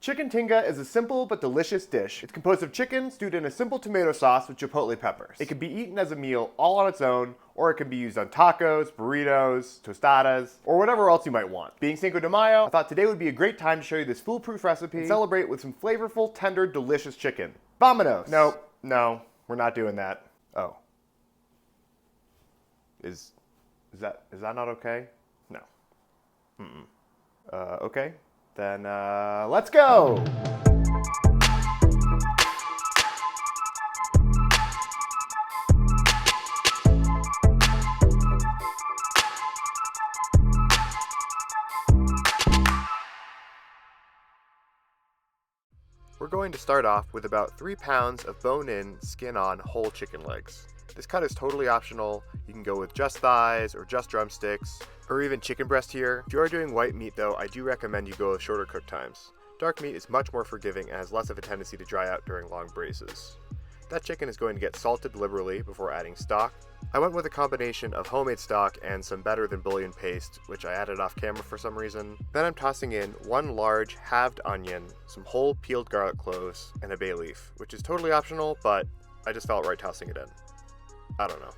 Chicken tinga is a simple but delicious dish. It's composed of chicken stewed in a simple tomato sauce with chipotle peppers. It can be eaten as a meal all on its own, or it can be used on tacos, burritos, tostadas, or whatever else you might want. Being Cinco de Mayo, I thought today would be a great time to show you this foolproof recipe and celebrate with some flavorful, tender, delicious chicken. Vamonos! No, we're not doing that. Oh. Is that not okay? No. Okay. Then, let's go! We're going to start off with about 3 pounds of bone-in, skin-on whole chicken legs. This cut is totally optional. You can go with just thighs or just drumsticks, or even chicken breast here. If you are doing white meat though, I do recommend you go with shorter cook times. Dark meat is much more forgiving and has less of a tendency to dry out during long braisers. That chicken is going to get salted liberally before adding stock. I went with a combination of homemade stock and some better than bouillon paste, which I added off camera for some reason. Then I'm tossing in 1 large halved onion, some whole peeled garlic cloves, and a bay leaf, which is totally optional, but I just felt right tossing it in. I don't know.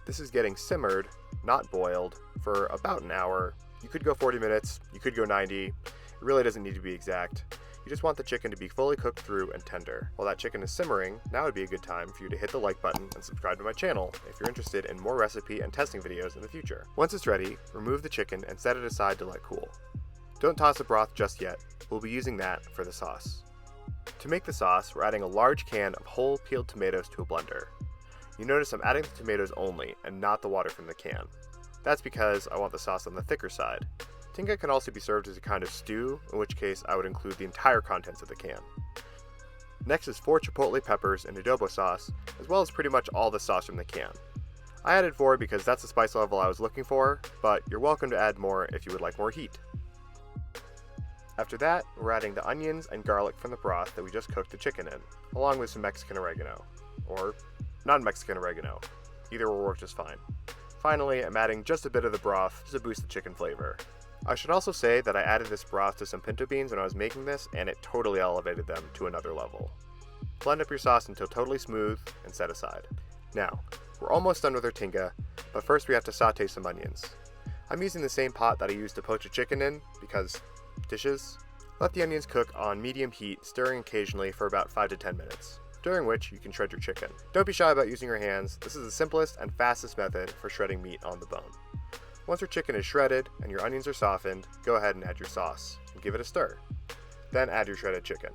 This is getting simmered, not boiled, for about an hour. You could go 40 minutes, you could go 90. It really doesn't need to be exact. You just want the chicken to be fully cooked through and tender. While that chicken is simmering, now would be a good time for you to hit the like button and subscribe to my channel if you're interested in more recipe and testing videos in the future. Once it's ready, remove the chicken and set it aside to let cool. Don't toss the broth just yet. We'll be using that for the sauce. To make the sauce, we're adding a large can of whole peeled tomatoes to a blender. You notice I'm adding the tomatoes only and not the water from the can. That's because I want the sauce on the thicker side. Tinga can also be served as a kind of stew, in which case I would include the entire contents of the can. Next is 4 chipotle peppers and adobo sauce, as well as pretty much all the sauce from the can. I added 4 because that's the spice level I was looking for, but you're welcome to add more if you would like more heat. After that, we're adding the onions and garlic from the broth that we just cooked the chicken in, along with some Mexican oregano, or non-Mexican oregano. Either will work just fine. Finally, I'm adding just a bit of the broth just to boost the chicken flavor. I should also say that I added this broth to some pinto beans when I was making this, and it totally elevated them to another level. Blend up your sauce until totally smooth and set aside. Now, we're almost done with our tinga, but first we have to saute some onions. I'm using the same pot that I used to poach a chicken in, because dishes. Let the onions cook on medium heat, stirring occasionally for about 5 to 10 minutes. During which you can shred your chicken. Don't be shy about using your hands. This is the simplest and fastest method for shredding meat on the bone. Once your chicken is shredded and your onions are softened, go ahead and add your sauce and give it a stir. Then add your shredded chicken.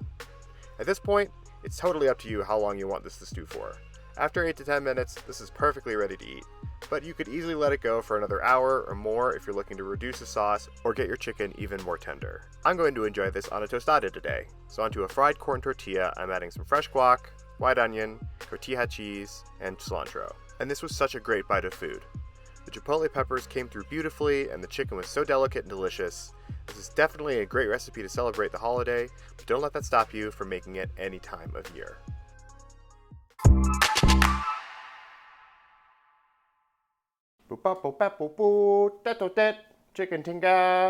At this point, it's totally up to you how long you want this to stew for. After 8 to 10 minutes, this is perfectly ready to eat, but you could easily let it go for another hour or more if you're looking to reduce the sauce or get your chicken even more tender. I'm going to enjoy this on a tostada today, so onto a fried corn tortilla, I'm adding some fresh guac, white onion, tortilla cheese, and cilantro. And this was such a great bite of food. The chipotle peppers came through beautifully, and the chicken was so delicate and delicious. This is definitely a great recipe to celebrate the holiday, but don't let that stop you from making it any time of year. Chicken tinga.